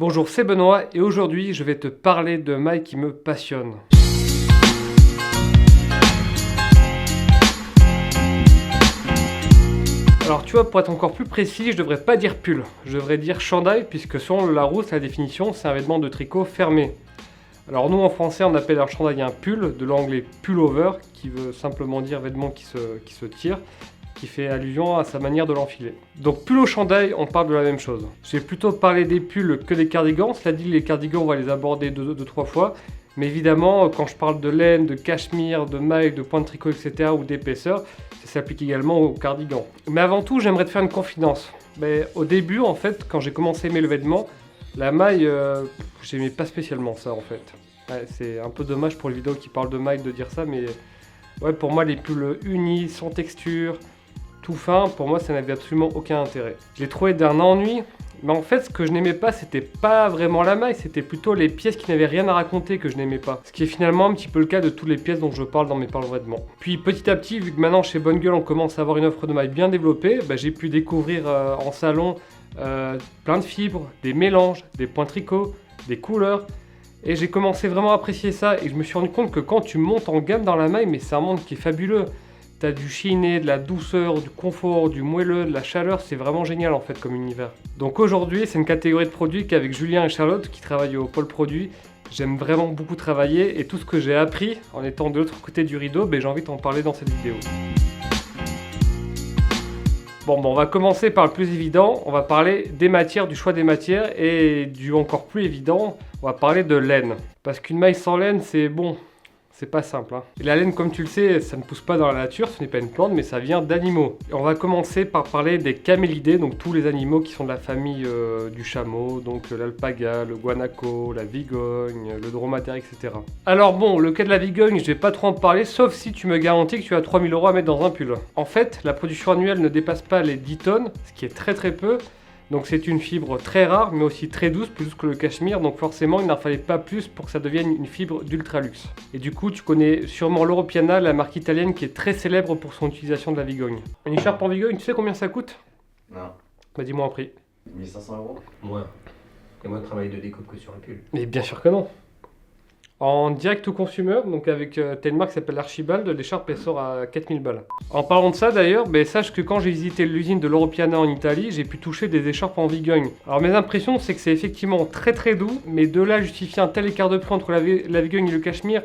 Bonjour, c'est Benoît et aujourd'hui je vais te parler de mailles qui me passionnent. Alors tu vois, pour être encore plus précis, je devrais pas dire pull, je devrais dire chandail puisque selon le Larousse, la définition c'est un vêtement de tricot fermé. Alors nous en français on appelle un chandail un pull, de l'anglais pullover qui veut simplement dire vêtement qui se tire, qui fait allusion à sa manière de l'enfiler. Donc pull au chandail, on parle de la même chose. J'ai plutôt parlé des pulls que des cardigans, cela dit les cardigans on va les aborder deux, trois fois. Mais évidemment, quand je parle de laine, de cachemire, de mailles, de points de tricot, etc. ou d'épaisseur, ça s'applique également aux cardigans. Mais avant tout, j'aimerais te faire une confidence. Mais au début, en fait, quand j'ai commencé à aimer le vêtement, la maille, j'aimais pas spécialement ça en fait. Ouais, c'est un peu dommage pour les vidéos qui parlent de maille de dire ça, mais ouais, pour moi, les pulls unis, sans texture, tout fin, pour moi, ça n'avait absolument aucun intérêt. Je l'ai trouvé d'un ennui. Mais en fait, ce que je n'aimais pas, c'était pas vraiment la maille, c'était plutôt les pièces qui n'avaient rien à raconter que je n'aimais pas. Ce qui est finalement un petit peu le cas de toutes les pièces dont je parle dans mes parles vêtements. Puis petit à petit, vu que maintenant chez Bonne Gueule on commence à avoir une offre de mailles bien développée, j'ai pu découvrir en salon plein de fibres, des mélanges, des points tricot, des couleurs. Et j'ai commencé vraiment à apprécier ça et je me suis rendu compte que quand tu montes en gamme dans la maille, mais c'est un monde qui est fabuleux. T'as du chiné, de la douceur, du confort, du moelleux, de la chaleur, c'est vraiment génial en fait comme univers. Donc aujourd'hui, c'est une catégorie de produits qu'avec Julien et Charlotte qui travaillent au pôle produit, j'aime vraiment beaucoup travailler et tout ce que j'ai appris en étant de l'autre côté du rideau, j'ai envie de t'en parler dans cette vidéo. Bon, on va commencer par le plus évident, on va parler des matières, du choix des matières et du encore plus évident, on va parler de laine. Parce qu'une maille sans laine, c'est bon. C'est pas simple. Et la laine, comme tu le sais, ça ne pousse pas dans la nature, ce n'est pas une plante, mais ça vient d'animaux. Et on va commencer par parler des camélidés, donc tous les animaux qui sont de la famille du chameau, donc l'alpaga, le guanaco, la vigogne, le dromadaire, etc. Alors bon, le cas de la vigogne, je vais pas trop en parler, sauf si tu me garantis que tu as 3000 € à mettre dans un pull. En fait, la production annuelle ne dépasse pas les 10 tonnes, ce qui est très peu. Donc c'est une fibre très rare, mais aussi très douce, plus douce que le cachemire, donc forcément il n'en fallait pas plus pour que ça devienne une fibre d'ultra luxe. Et du coup tu connais sûrement l'Europiana, la marque italienne qui est très célèbre pour son utilisation de la vigogne. Une écharpe en vigogne, tu sais combien ça coûte? Non. Bah dis-moi un prix. 1500 €. Moins. Et moins de travail de découpe que sur un pull. Mais bien sûr que non. En direct to consumer, donc avec telle marque qui s'appelle Archibald, l'écharpe elle sort à 4000 balles. En parlant de ça d'ailleurs, sache que quand j'ai visité l'usine de l'Europiana en Italie, j'ai pu toucher des écharpes en vigogne. Alors mes impressions c'est que c'est effectivement très doux, mais de là à justifier un tel écart de prix entre la vigogne et le cachemire,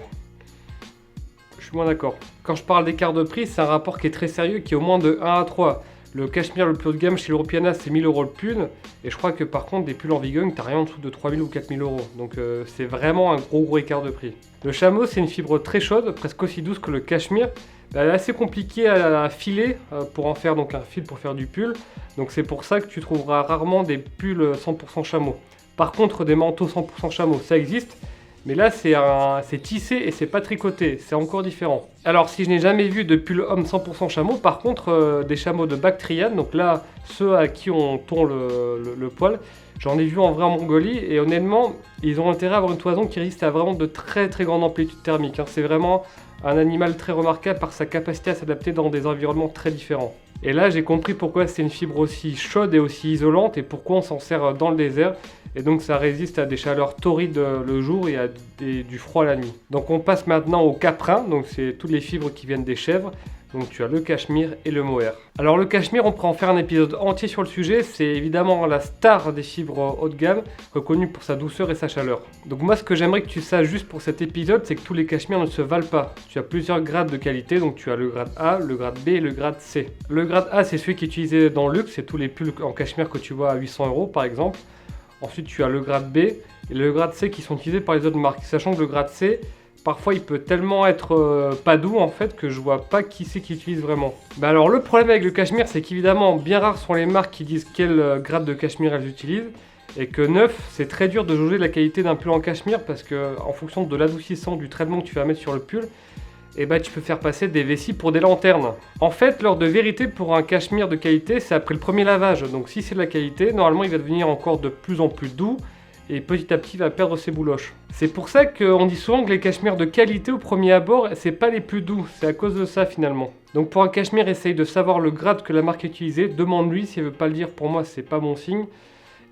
je suis moins d'accord. Quand je parle d'écart de prix, c'est un rapport qui est très sérieux, qui est au moins de 1 à 3. Le cachemire le plus haut de gamme chez l'Europiana c'est 1000 € le pull, et je crois que par contre des pulls en vigogne t'as rien en dessous de 3000 ou 4000 €, donc c'est vraiment un gros écart de prix. Le chameau c'est une fibre très chaude, presque aussi douce que le cachemire, elle est assez compliquée à filer pour en faire donc un fil pour faire du pull, donc c'est pour ça que tu trouveras rarement des pulls 100% chameau. Par contre des manteaux 100% chameau ça existe, mais là c'est tissé et c'est pas tricoté, c'est encore différent. Alors si je n'ai jamais vu de pull homme 100% chameau, par contre des chameaux de Bactriane, donc là ceux à qui on tond le poil, j'en ai vu en vrai en Mongolie et honnêtement ils ont intérêt à avoir une toison qui résiste à vraiment de très grandes amplitudes thermiques. C'est vraiment un animal très remarquable par sa capacité à s'adapter dans des environnements très différents. Et là j'ai compris pourquoi c'est une fibre aussi chaude et aussi isolante et pourquoi on s'en sert dans le désert. Et donc ça résiste à des chaleurs torrides le jour et à du froid la nuit. Donc on passe maintenant au caprin, donc c'est toutes les fibres qui viennent des chèvres. Donc tu as le cachemire et le mohair. Alors le cachemire, on pourrait en faire un épisode entier sur le sujet, c'est évidemment la star des fibres haut de gamme, reconnue pour sa douceur et sa chaleur. Donc moi ce que j'aimerais que tu saches juste pour cet épisode, c'est que tous les cachemires ne se valent pas. Tu as plusieurs grades de qualité, donc tu as le grade A, le grade B et le grade C. Le grade A c'est celui qui est utilisé dans le luxe, c'est tous les pulls en cachemire que tu vois à 800 € par exemple. Ensuite tu as le grade B et le grade C qui sont utilisés par les autres marques, sachant que le grade C, parfois il peut tellement être pas doux en fait que je vois pas qui c'est qui utilise vraiment. Alors le problème avec le cachemire c'est qu'évidemment bien rares sont les marques qui disent quel grade de cachemire elles utilisent et que neuf c'est très dur de jauger la qualité d'un pull en cachemire parce que en fonction de l'adoucissant du traitement que tu vas mettre sur le pull, tu peux faire passer des vessies pour des lanternes. En fait l'heure de vérité pour un cachemire de qualité c'est après le premier lavage, donc si c'est de la qualité normalement il va devenir encore de plus en plus doux et petit à petit va perdre ses bouloches. C'est pour ça qu'on dit souvent que les cachemires de qualité au premier abord, c'est pas les plus doux, c'est à cause de ça finalement. Donc pour un cachemire, essaye de savoir le grade que la marque a utilisé, demande-lui, s'il veut pas le dire pour moi, c'est pas bon signe.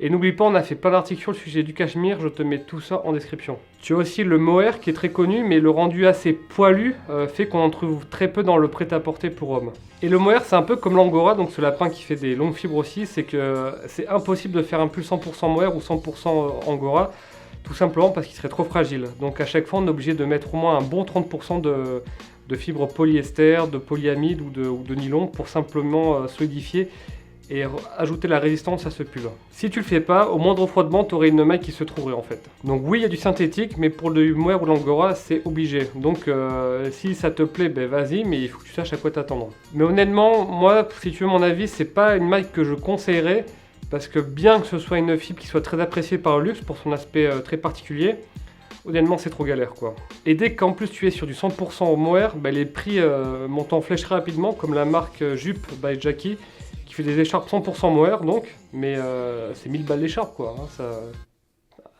Et n'oublie pas, on a fait plein d'articles sur le sujet du cachemire, je te mets tout ça en description. Tu as aussi le mohair qui est très connu, mais le rendu assez poilu fait qu'on en trouve très peu dans le prêt-à-porter pour hommes. Et le mohair, c'est un peu comme l'angora, donc ce lapin qui fait des longues fibres aussi, c'est que c'est impossible de faire un pull 100% mohair ou 100% angora, tout simplement parce qu'il serait trop fragile. Donc à chaque fois, on est obligé de mettre au moins un bon 30% de fibres polyester, de polyamide ou de nylon pour simplement solidifier et ajouter la résistance à ce pull. Si tu le fais pas, au moindre refroidiment, tu aurais une maille qui se trouverait en fait. Donc oui, il y a du synthétique, mais pour le mohair ou l'angora, c'est obligé. Donc si ça te plaît, ben vas-y, mais il faut que tu saches à quoi t'attendre. Mais honnêtement, moi, si tu veux mon avis, c'est pas une maille que je conseillerais, parce que bien que ce soit une fibre qui soit très appréciée par le luxe pour son aspect très particulier, honnêtement c'est trop galère quoi. Et dès qu'en plus tu es sur du 100% au mohair, ben, les prix montent en flèche très rapidement, comme la marque Jupe by Jackie, qui fait des écharpes 100% mohair donc, mais c'est 1000 balles l'écharpe quoi, hein, ça...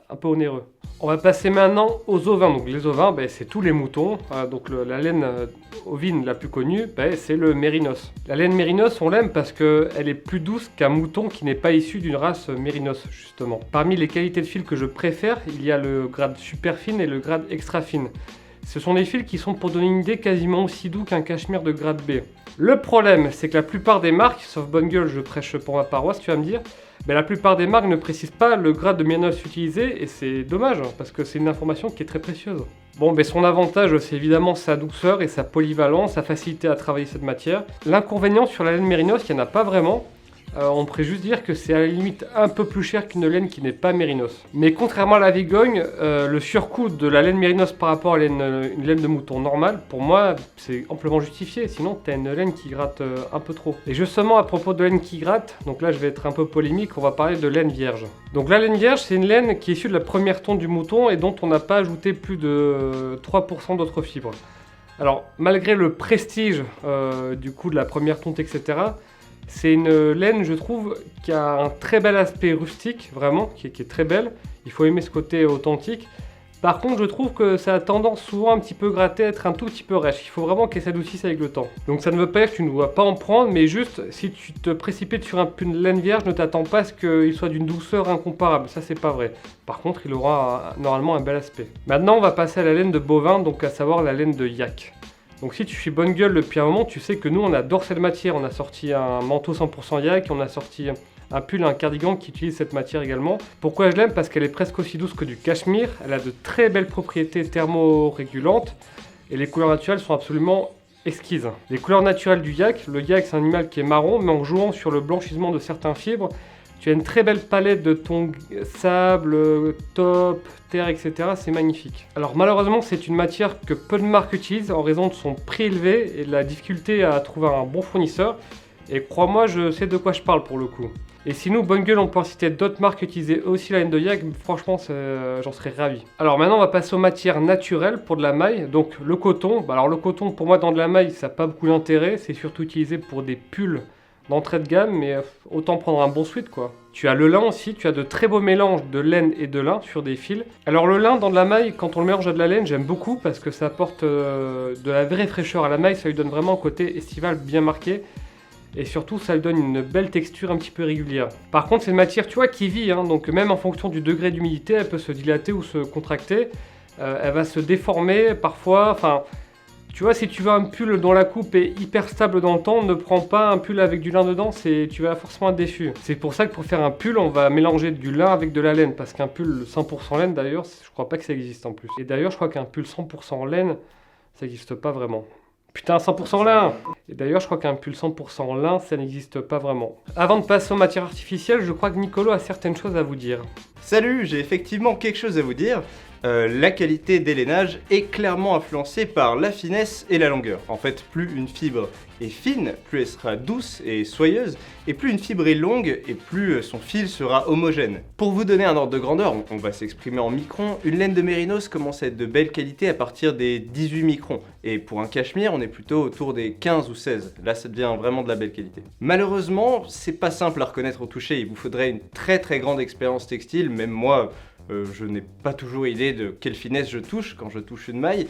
un peu onéreux. On va passer maintenant aux ovins. Donc les ovins, ben, c'est tous les moutons. Donc la laine ovine la plus connue, ben, c'est le mérinos. La laine mérinos, on l'aime parce qu'elle est plus douce qu'un mouton qui n'est pas issu d'une race mérinos justement. Parmi les qualités de fil que je préfère, il y a le grade super fine et le grade extra fine. Ce sont des fils qui sont, pour donner une idée, quasiment aussi doux qu'un cachemire de grade B. Le problème, c'est que la plupart des marques, sauf Bonne Gueule, je prêche pour ma paroisse, tu vas me dire, mais la plupart des marques ne précisent pas le grade de mérinos utilisé, et c'est dommage, parce que c'est une information qui est très précieuse. Bon, ben son avantage, c'est évidemment sa douceur et sa polyvalence, sa facilité à travailler cette matière. L'inconvénient sur la laine mérinos, il n'y en a pas vraiment. On pourrait juste dire que c'est à la limite un peu plus cher qu'une laine qui n'est pas mérinos. Mais contrairement à la Vigogne, le surcoût de la laine mérinos par rapport à une laine de mouton normale, pour moi, c'est amplement justifié. Sinon, t'as une laine qui gratte un peu trop. Et justement, à propos de laine qui gratte, donc là je vais être un peu polémique, on va parler de laine vierge. Donc la laine vierge, c'est une laine qui est issue de la première tonte du mouton et dont on n'a pas ajouté plus de 3% d'autres fibres. Alors, malgré le prestige du coup de la première tonte, etc., c'est une laine, je trouve, qui a un très bel aspect rustique, vraiment, qui est très belle. Il faut aimer ce côté authentique. Par contre, je trouve que ça a tendance souvent un petit peu gratter, à être un tout petit peu rêche. Il faut vraiment qu'elle s'adoucisse avec le temps. Donc ça ne veut pas dire que tu ne dois pas en prendre, mais juste, si tu te précipites sur une laine vierge, ne t'attends pas à ce qu'il soit d'une douceur incomparable. Ça, c'est pas vrai. Par contre, il aura normalement un bel aspect. Maintenant, on va passer à la laine de bovin, donc à savoir la laine de yak. Donc si tu suis Bonne Gueule depuis un moment, tu sais que nous on adore cette matière. On a sorti un manteau 100% yak, on a sorti un pull, un cardigan qui utilise cette matière également. Pourquoi je l'aime? Parce qu'elle est presque aussi douce que du cachemire. Elle a de très belles propriétés thermorégulantes et les couleurs naturelles sont absolument exquises. Les couleurs naturelles du yak, le yak c'est un animal qui est marron, mais en jouant sur le blanchissement de certaines fibres, tu as une très belle palette de tons sable, taupe, terre, etc. C'est magnifique. Alors malheureusement, c'est une matière que peu de marques utilisent en raison de son prix élevé et de la difficulté à trouver un bon fournisseur. Et crois-moi, je sais de quoi je parle pour le coup. Et si nous, Bonne Gueule, on peut en citer d'autres marques qui utilisaient aussi la laine de yak, franchement, j'en serais ravi. Alors maintenant, on va passer aux matières naturelles pour de la maille. Donc le coton. Alors le coton, pour moi, dans de la maille, ça n'a pas beaucoup d'intérêt. C'est surtout utilisé pour des pulls d'entrée de gamme, mais autant prendre un bon sweat quoi. Tu as le lin aussi, tu as de très beaux mélanges de laine et de lin sur des fils. Alors le lin dans de la maille, quand on le mélange à de la laine, j'aime beaucoup parce que ça apporte de la vraie fraîcheur à la maille, ça lui donne vraiment un côté estival bien marqué. Et surtout, ça lui donne une belle texture un petit peu régulière. Par contre, c'est une matière, tu vois, qui vit, hein, donc même en fonction du degré d'humidité, elle peut se dilater ou se contracter. Elle va se déformer parfois, enfin... Tu vois, si tu veux un pull dont la coupe est hyper stable dans le temps, ne prends pas un pull avec du lin dedans, tu vas forcément être déçu. C'est pour ça que pour faire un pull, on va mélanger du lin avec de la laine, parce qu'un pull 100% laine d'ailleurs, je crois pas que ça existe en plus. Et d'ailleurs, je crois qu'un pull 100% laine, ça n'existe pas vraiment. Putain, 100% lin! Et d'ailleurs, je crois qu'un pull 100% lin, ça n'existe pas vraiment. Avant de passer aux matières artificielles, je crois que Nicolo a certaines choses à vous dire. Salut, j'ai effectivement quelque chose à vous dire. La qualité des lainages est clairement influencée par la finesse et la longueur. En fait, plus une fibre est fine, plus elle sera douce et soyeuse, et plus une fibre est longue, et plus son fil sera homogène. Pour vous donner un ordre de grandeur, on va s'exprimer en microns, une laine de mérinos commence à être de belle qualité à partir des 18 microns, et pour un cachemire, on est plutôt autour des 15 ou 16. Là, ça devient vraiment de la belle qualité. Malheureusement, c'est pas simple à reconnaître au toucher, il vous faudrait une très grande expérience textile, même moi, je n'ai pas toujours idée de quelle finesse je touche quand je touche une maille.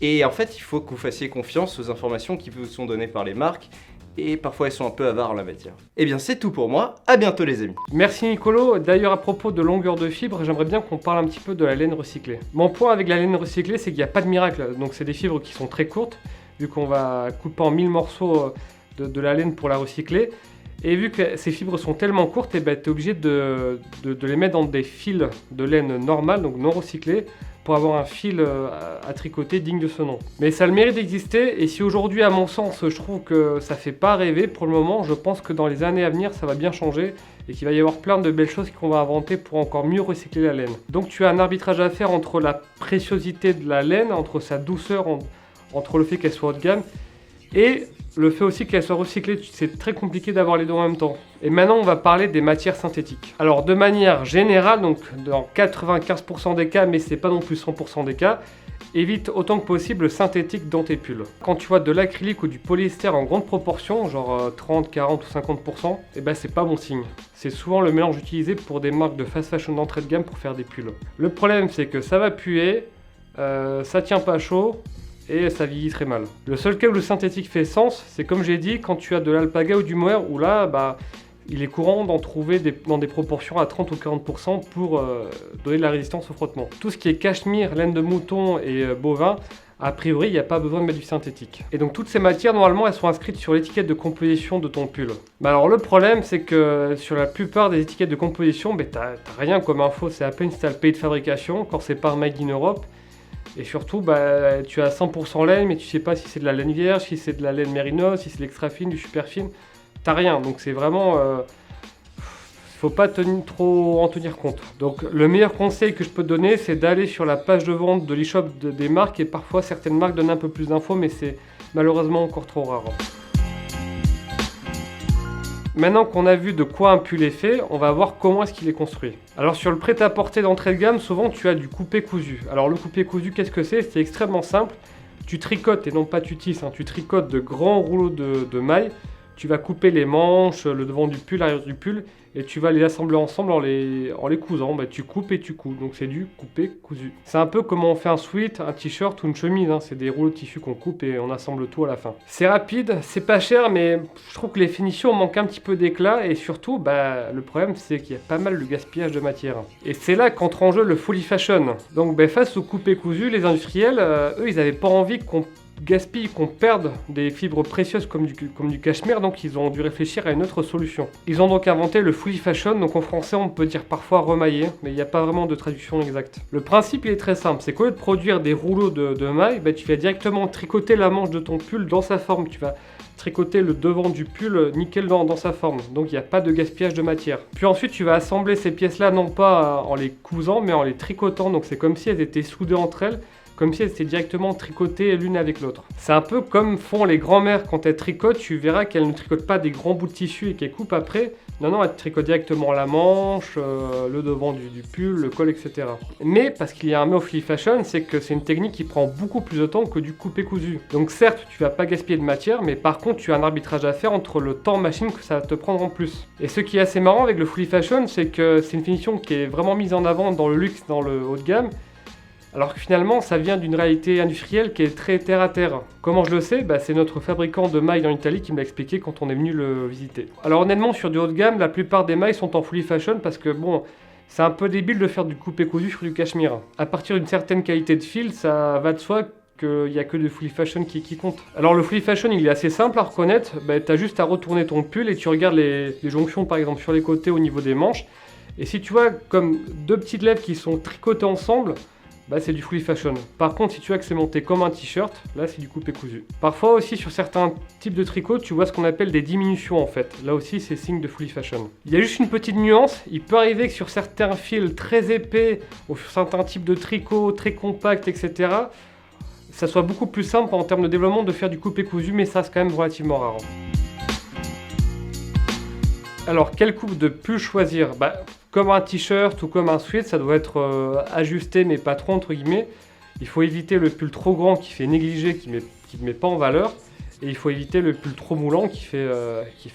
Et en fait, il faut que vous fassiez confiance aux informations qui vous sont données par les marques. et parfois elles sont un peu avares en la matière. Et bien c'est tout pour moi, à bientôt les amis. Merci Nicolo. D'ailleurs, à propos de longueur de fibre, j'aimerais bien qu'on parle un petit peu de la laine recyclée. Mon point avec la laine recyclée, c'est qu'il n'y a pas de miracle. Donc c'est des fibres qui sont très courtes, vu qu'on va couper en 1000 morceaux de la laine pour la recycler. Et vu que ces fibres sont tellement courtes, tu es obligé de les mettre dans des fils de laine normale, donc non recyclés, pour avoir un fil à tricoter digne de ce nom. Mais ça a le mérite d'exister, et si aujourd'hui, à mon sens, je trouve que ça fait pas rêver pour le moment, je pense que dans les années à venir, ça va bien changer, et qu'il va y avoir plein de belles choses qu'on va inventer pour encore mieux recycler la laine. Donc tu as un arbitrage à faire entre la préciosité de la laine, entre sa douceur, entre le fait qu'elle soit haut de gamme, et le fait aussi qu'elle soit recyclée. C'est très compliqué d'avoir les deux en même temps. Et maintenant, on va parler des matières synthétiques. Alors, de manière générale, donc dans 95% des cas, mais c'est pas non plus 100% des cas, évite autant que possible le synthétique dans tes pulls. Quand tu vois de l'acrylique ou du polyester en grande proportion, genre 30, 40 ou 50%, et ben c'est pas bon signe. C'est souvent le mélange utilisé pour des marques de fast fashion d'entrée de gamme pour faire des pulls. Le problème, c'est que ça va puer, ça tient pas chaud, et ça vieillit très mal. Le seul cas où le synthétique fait sens, c'est comme j'ai dit, quand tu as de l'alpaga ou du mohair, où là, il est courant d'en trouver dans des proportions à 30 ou 40% pour donner de la résistance au frottement. Tout ce qui est cachemire, laine de mouton et bovin, a priori, il n'y a pas besoin de mettre du synthétique. Et donc toutes ces matières, normalement, elles sont inscrites sur l'étiquette de composition de ton pull. Alors le problème, c'est que sur la plupart des étiquettes de composition, t'as rien comme info, c'est à peine si t'as le pays de fabrication, quand c'est pas Made in Europe. Et surtout, tu as 100% laine, mais tu sais pas si c'est de la laine vierge, si c'est de la laine mérinos, si c'est l'extra fine, du super fine. T'as rien, donc c'est vraiment... faut pas trop en tenir compte. Donc le meilleur conseil que je peux te donner, c'est d'aller sur la page de vente de l'e-shop des marques, et parfois certaines marques donnent un peu plus d'infos, mais c'est malheureusement encore trop rare. Maintenant qu'on a vu de quoi un pull est fait, on va voir comment est-ce qu'il est construit. Alors sur le prêt-à-porter d'entrée de gamme, souvent tu as du coupé cousu. Alors le coupé cousu, qu'est-ce que c'est? C'est extrêmement simple. Tu tricotes, et non pas tu tisses, tu tricotes de grands rouleaux de mailles. Tu vas couper les manches, le devant du pull, l'arrière du pull, et tu vas les assembler ensemble en les cousant. Tu coupes et tu couds, donc c'est du coupé cousu. C'est un peu comme on fait un sweat, un t-shirt ou une chemise, c'est des rouleaux de tissu qu'on coupe et on assemble tout à la fin. C'est rapide, c'est pas cher, mais je trouve que les finitions manquent un petit peu d'éclat, et surtout, le problème c'est qu'il y a pas mal de gaspillage de matière. Et c'est là qu'entre en jeu le fully fashion. Donc face au coupé cousu, les industriels, eux, ils avaient pas envie qu'on gaspille, qu'on perde des fibres précieuses comme du cachemire, donc ils ont dû réfléchir à une autre solution. Ils ont donc inventé le fully fashion, donc en français on peut dire parfois remaillé, mais il n'y a pas vraiment de traduction exacte. Le principe il est très simple, c'est qu'au lieu de produire des rouleaux de mailles, tu vas directement tricoter la manche de ton pull dans sa forme, tu vas tricoter le devant du pull nickel dans sa forme, donc il n'y a pas de gaspillage de matière. Puis ensuite tu vas assembler ces pièces là non pas en les cousant mais en les tricotant, donc c'est comme si elles étaient soudées entre elles, comme si elles étaient directement tricotées l'une avec l'autre. C'est un peu comme font les grands-mères quand elles tricotent, tu verras qu'elles ne tricotent pas des grands bouts de tissu et qu'elles coupent après. Non, elles tricotent directement la manche, le devant du pull, le col, etc. Mais, parce qu'il y a un mais au fully fashion, c'est que c'est une technique qui prend beaucoup plus de temps que du coupé cousu. Donc certes, tu vas pas gaspiller de matière, mais par contre, tu as un arbitrage à faire entre le temps machine que ça va te prendre en plus. Et ce qui est assez marrant avec le fully fashion, c'est que c'est une finition qui est vraiment mise en avant dans le luxe, dans le haut de gamme, alors que finalement, ça vient d'une réalité industrielle qui est très terre à terre. Comment je le sais? C'est notre fabricant de mailles en Italie qui me l'a expliqué quand on est venu le visiter. Alors honnêtement, sur du haut de gamme, la plupart des mailles sont en fully fashion parce que c'est un peu débile de faire du coupé cousu sur du cachemire. À partir d'une certaine qualité de fil, ça va de soi qu'il n'y a que du fully fashion qui compte. Alors le fully fashion, il est assez simple à reconnaître. T'as juste à retourner ton pull et tu regardes les jonctions par exemple sur les côtés au niveau des manches. Et si tu vois comme deux petites lèvres qui sont tricotées ensemble, c'est du fully fashion. Par contre, si tu vois que c'est monté comme un t-shirt, là c'est du coupé cousu. Parfois aussi sur certains types de tricots, tu vois ce qu'on appelle des diminutions en fait. Là aussi c'est signe de fully fashion. Il y a juste une petite nuance, il peut arriver que sur certains fils très épais, ou sur certains types de tricots très compacts, etc., ça soit beaucoup plus simple en termes de développement de faire du coupé cousu, mais ça c'est quand même relativement rare. Alors, quelle coupe de pull choisir? Comme un t-shirt ou comme un sweat, ça doit être ajusté, mais pas trop entre guillemets. Il faut éviter le pull trop grand qui fait négliger, qui ne met pas en valeur. Et il faut éviter le pull trop moulant qui fait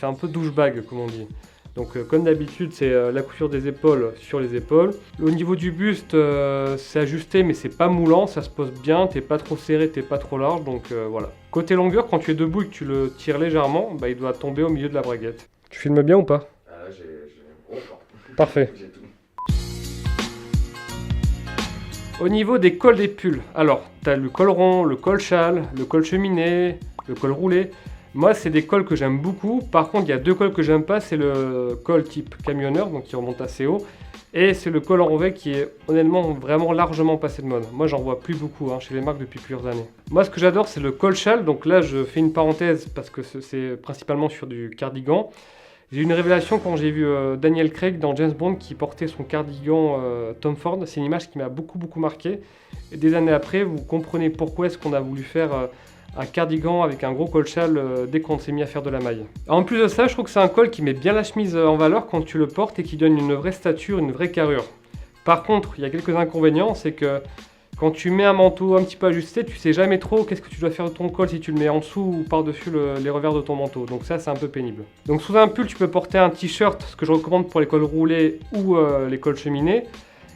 un peu douchebag, comme on dit. Donc comme d'habitude, c'est la couture des épaules sur les épaules. Au niveau du buste, c'est ajusté mais c'est pas moulant, ça se pose bien, t'es pas trop serré, t'es pas trop large, donc voilà. Côté longueur, quand tu es debout et que tu le tires légèrement, bah, il doit tomber au milieu de la braguette. Tu filmes bien ou pas? J'ai un gros plan. Parfait. J'ai tout. Au niveau des cols des pulls, alors t'as le col rond, le col châle, le col cheminée, le col roulé. Moi, c'est des cols que j'aime beaucoup. Par contre, il y a 2 cols que j'aime pas. C'est le col type camionneur, donc qui remonte assez haut. Et c'est le col en revêt qui est honnêtement vraiment largement passé de mode. Moi, j'en vois plus beaucoup chez les marques depuis plusieurs années. Moi, ce que j'adore, c'est le col châle. Donc là, je fais une parenthèse parce que c'est principalement sur du cardigan. J'ai eu une révélation quand j'ai vu Daniel Craig dans James Bond qui portait son cardigan Tom Ford. C'est une image qui m'a beaucoup marqué. Et des années après, vous comprenez pourquoi est-ce qu'on a voulu faire un cardigan avec un gros col châle dès qu'on s'est mis à faire de la maille. En plus de ça, je trouve que c'est un col qui met bien la chemise en valeur quand tu le portes et qui donne une vraie stature, une vraie carrure. Par contre, il y a quelques inconvénients, c'est que quand tu mets un manteau un petit peu ajusté, tu sais jamais trop qu'est-ce que tu dois faire de ton col, si tu le mets en dessous ou par-dessus les revers de ton manteau. Donc ça, c'est un peu pénible. Donc sous un pull, tu peux porter un t-shirt, ce que je recommande pour les cols roulés ou les cols cheminés.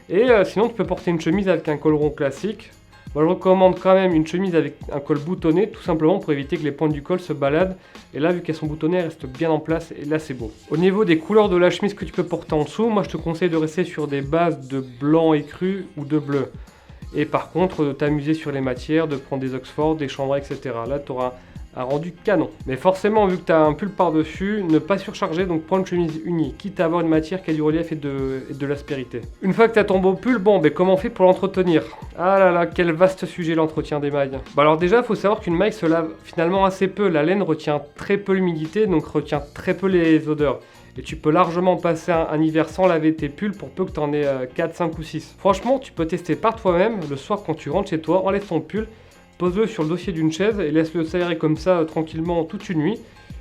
Et sinon, tu peux porter une chemise avec un col rond classique. Moi, je recommande quand même une chemise avec un col boutonné, tout simplement pour éviter que les pointes du col se baladent. Et là, vu qu'elles sont boutonnées, elles restent bien en place et là, c'est beau. Au niveau des couleurs de la chemise que tu peux porter en dessous, moi, je te conseille de rester sur des bases de blanc écru ou de bleu. Et par contre, de t'amuser sur les matières, de prendre des Oxford, des chambray, etc. Là, tu auras un rendu canon. Mais forcément, vu que tu as un pull par-dessus, ne pas surcharger, donc prends une chemise unie, quitte à avoir une matière qui a du relief et de l'aspérité. Une fois que tu as ton beau pull, bon, comment on fait pour l'entretenir? Ah là là, quel vaste sujet l'entretien des mailles. Bah alors déjà, il faut savoir qu'une maille se lave finalement assez peu. La laine retient très peu l'humidité, donc retient très peu les odeurs. Et tu peux largement passer un hiver sans laver tes pulls pour peu que tu en aies 4, 5 ou 6. Franchement, tu peux tester par toi-même. Le soir, quand tu rentres chez toi, enlève ton pull, pose-le sur le dossier d'une chaise et laisse-le s'aérer comme ça tranquillement toute une nuit.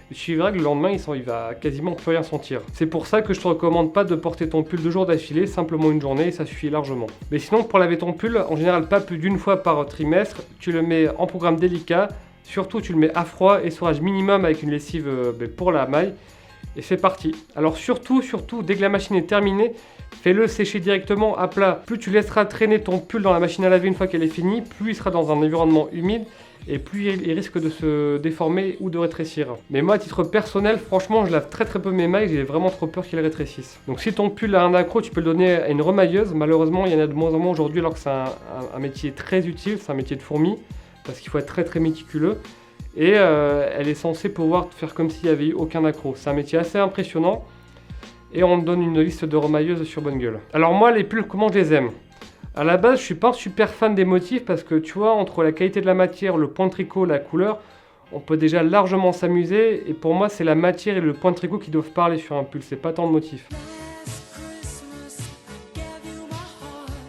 Et tu verras que le lendemain, il va quasiment plus rien sentir. C'est pour ça que je te recommande pas de porter ton pull 2 jours d'affilée, simplement une journée et ça suffit largement. Mais sinon, pour laver ton pull, en général pas plus d'une fois par trimestre, tu le mets en programme délicat. Surtout, tu le mets à froid, essorage minimum avec une lessive pour la maille. Et c'est parti. Alors surtout, dès que la machine est terminée, fais-le sécher directement à plat. Plus tu laisseras traîner ton pull dans la machine à laver une fois qu'elle est finie, plus il sera dans un environnement humide et plus il risque de se déformer ou de rétrécir. Mais moi, à titre personnel, franchement, je lave très peu mes mailles, j'ai vraiment trop peur qu'elles rétrécissent. Donc si ton pull a un accro, tu peux le donner à une remailleuse. Malheureusement, il y en a de moins en moins aujourd'hui alors que c'est un métier très utile, c'est un métier de fourmi, parce qu'il faut être très méticuleux. Et elle est censée pouvoir faire comme s'il n'y avait eu aucun accro. C'est un métier assez impressionnant. Et on me donne une liste de remailleuses sur Bonne Gueule. Alors moi, les pulls, comment je les aime? À la base, je suis pas un super fan des motifs parce que tu vois, entre la qualité de la matière, le point de tricot, la couleur, on peut déjà largement s'amuser. Et pour moi, c'est la matière et le point de tricot qui doivent parler sur un pull. C'est pas tant de motifs.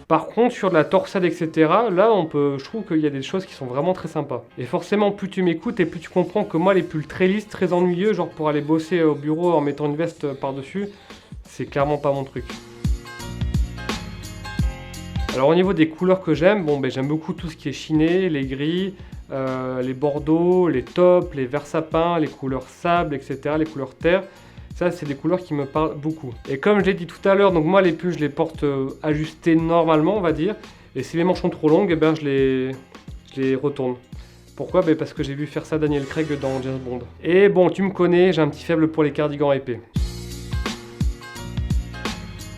Par contre, sur de la torsade, etc., là, je trouve qu'il y a des choses qui sont vraiment très sympas. Et forcément, plus tu m'écoutes et plus tu comprends que moi, les pulls très lisses, très ennuyeux, genre pour aller bosser au bureau en mettant une veste par-dessus, c'est clairement pas mon truc. Alors au niveau des couleurs que j'aime, j'aime beaucoup tout ce qui est chiné, les gris, les bordeaux, les taupes, les verts sapins, les couleurs sable, etc., les couleurs terre. Ça, c'est des couleurs qui me parlent beaucoup. Et comme je l'ai dit tout à l'heure, donc moi les pulls, je les porte ajustés normalement, on va dire. Et si les manches sont trop longues, je les retourne. Pourquoi? Parce que j'ai vu faire ça Daniel Craig dans James Bond. Et bon, tu me connais, j'ai un petit faible pour les cardigans épais.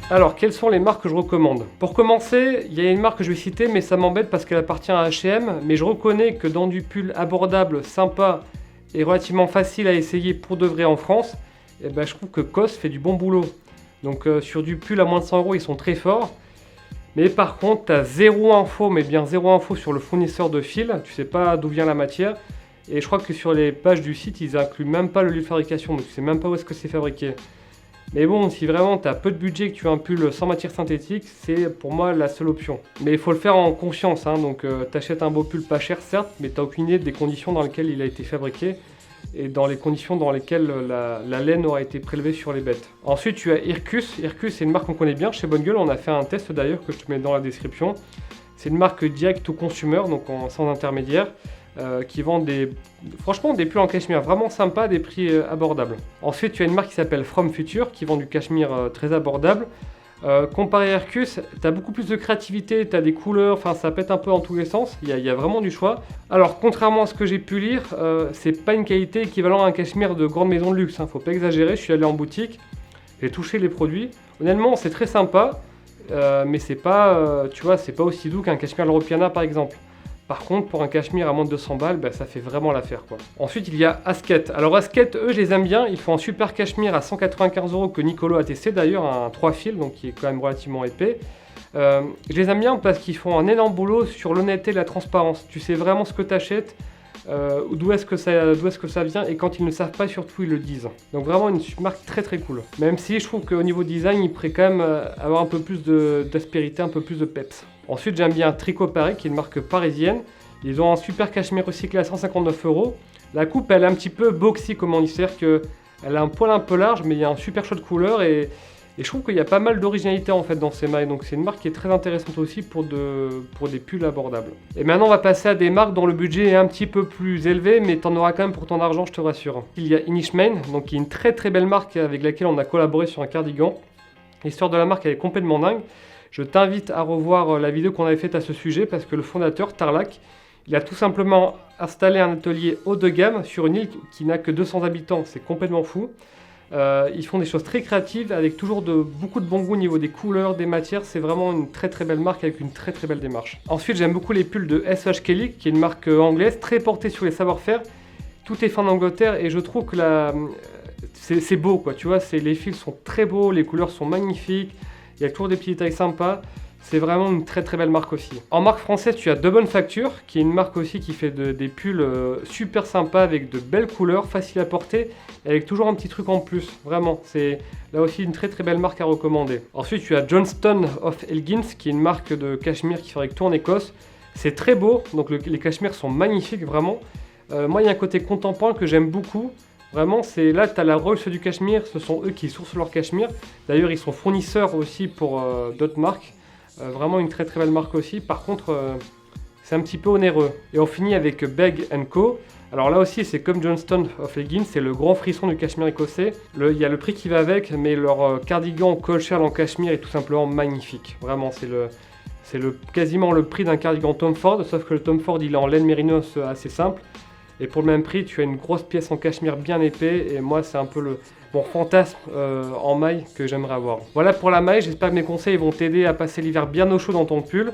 Alors, quelles sont les marques que je recommande? Pour commencer, il y a une marque que je vais citer, mais ça m'embête parce qu'elle appartient à H&M. Mais je reconnais que dans du pull abordable, sympa et relativement facile à essayer pour de vrai en France, je trouve que COS fait du bon boulot. Donc sur du pull à moins de 100 €, ils sont très forts. Mais par contre, tu as zéro info, mais bien zéro info sur le fournisseur de fil. Tu sais pas d'où vient la matière. Et je crois que sur les pages du site, ils incluent même pas le lieu de fabrication. Donc tu sais même pas où est-ce que c'est fabriqué. Mais bon, si vraiment tu as peu de budget et que tu as un pull sans matière synthétique, c'est pour moi la seule option. Mais il faut le faire en conscience. Donc tu achètes un beau pull pas cher, certes, mais tu n'as aucune idée des conditions dans lesquelles il a été fabriqué. Et dans les conditions dans lesquelles la laine aura été prélevée sur les bêtes. Ensuite, tu as Irkus. Irkus, c'est une marque qu'on connaît bien chez Bonne Gueule. On a fait un test d'ailleurs que je te mets dans la description. C'est une marque direct to consumer, donc sans intermédiaire. qui vendent franchement des pulls en cachemire vraiment sympas à des prix abordables. Ensuite, tu as une marque qui s'appelle From Future qui vend du cachemire très abordable. Comparé à Hercus, tu as beaucoup plus de créativité, tu as des couleurs, enfin ça pète un peu en tous les sens, il y a vraiment du choix. Alors contrairement à ce que j'ai pu lire, c'est pas une qualité équivalente à un cachemire de grande maison de luxe, faut pas exagérer, je suis allé en boutique, j'ai touché les produits. Honnêtement c'est très sympa, mais c'est pas, tu vois, c'est pas aussi doux qu'un cachemire Loro Piana par exemple. Par contre, pour un cachemire à moins de 200 balles, ça fait vraiment l'affaire, quoi. Ensuite, il y a Asket. Alors Asket, eux, je les aime bien. Ils font un super cachemire à 195 € que Nicolo a testé d'ailleurs, un 3 fils, donc qui est quand même relativement épais. Je les aime bien parce qu'ils font un énorme boulot sur l'honnêteté et la transparence. Tu sais vraiment ce que tu achètes, d'où est-ce que ça vient, et quand ils ne savent pas, surtout, ils le disent. Donc vraiment une marque très très cool. Même si je trouve qu'au niveau design, ils pourraient quand même avoir un peu plus d'aspérité, un peu plus de peps. Ensuite, j'aime bien Tricot Paris, qui est une marque parisienne. Ils ont un super cachemire recyclé à 159 €. La coupe, elle est un petit peu boxy, comme on dit, c'est-à-dire qu'elle a un poil un peu large, mais il y a un super choix de couleur et je trouve qu'il y a pas mal d'originalité en fait dans ces mailles. Donc c'est une marque qui est très intéressante aussi pour des pulls abordables. Et maintenant, on va passer à des marques dont le budget est un petit peu plus élevé, mais t'en auras quand même pour ton argent, je te rassure. Il y a Inishmane, donc qui est une très très belle marque avec laquelle on a collaboré sur un cardigan. L'histoire de la marque, elle est complètement dingue. Je t'invite à revoir la vidéo qu'on avait faite à ce sujet parce que le fondateur, Tarlac, il a tout simplement installé un atelier haut de gamme sur une île qui n'a que 200 habitants, c'est complètement fou. Ils font des choses très créatives avec toujours beaucoup de bon goût au niveau des couleurs, des matières, c'est vraiment une très très belle marque avec une très très belle démarche. Ensuite, j'aime beaucoup les pulls de S.H. Kelly, qui est une marque anglaise très portée sur les savoir-faire. Tout est fait en Angleterre et je trouve que c'est beau, quoi, tu vois, les fils sont très beaux, les couleurs sont magnifiques. Il y a toujours des petits détails sympas. C'est vraiment une très très belle marque aussi. En marque française, tu as De Bonne Facture, qui est une marque aussi qui fait des pulls super sympas avec de belles couleurs, faciles à porter, et avec toujours un petit truc en plus. Vraiment, c'est là aussi une très très belle marque à recommander. Ensuite, tu as Johnston of Elgins, qui est une marque de cachemire qui fabrique tout en Écosse. C'est très beau, donc les cachemires sont magnifiques vraiment. Moi, il y a un côté contemporain que j'aime beaucoup. Vraiment, c'est là, tu as la Rolls du cachemire, ce sont eux qui sourcent leur cachemire. D'ailleurs, ils sont fournisseurs aussi pour d'autres marques. Vraiment une très très belle marque aussi. Par contre, c'est un petit peu onéreux. Et on finit avec Beg & Co. Alors là aussi, c'est comme Johnston of Elgin, c'est le grand frisson du cachemire écossais. Il y a le prix qui va avec, mais leur cardigan col shell en cachemire est tout simplement magnifique. Vraiment, c'est quasiment le prix d'un cardigan Tom Ford, sauf que le Tom Ford, il est en laine mérinos assez simple. Et pour le même prix, tu as une grosse pièce en cachemire bien épais. Et moi, c'est un peu mon fantasme en maille que j'aimerais avoir. Voilà pour la maille. J'espère que mes conseils vont t'aider à passer l'hiver bien au chaud dans ton pull.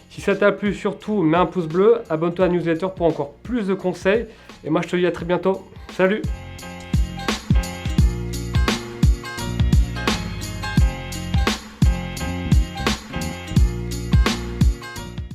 Si ça t'a plu, surtout, mets un pouce bleu. Abonne-toi à la newsletter pour encore plus de conseils. Et moi, je te dis à très bientôt. Salut!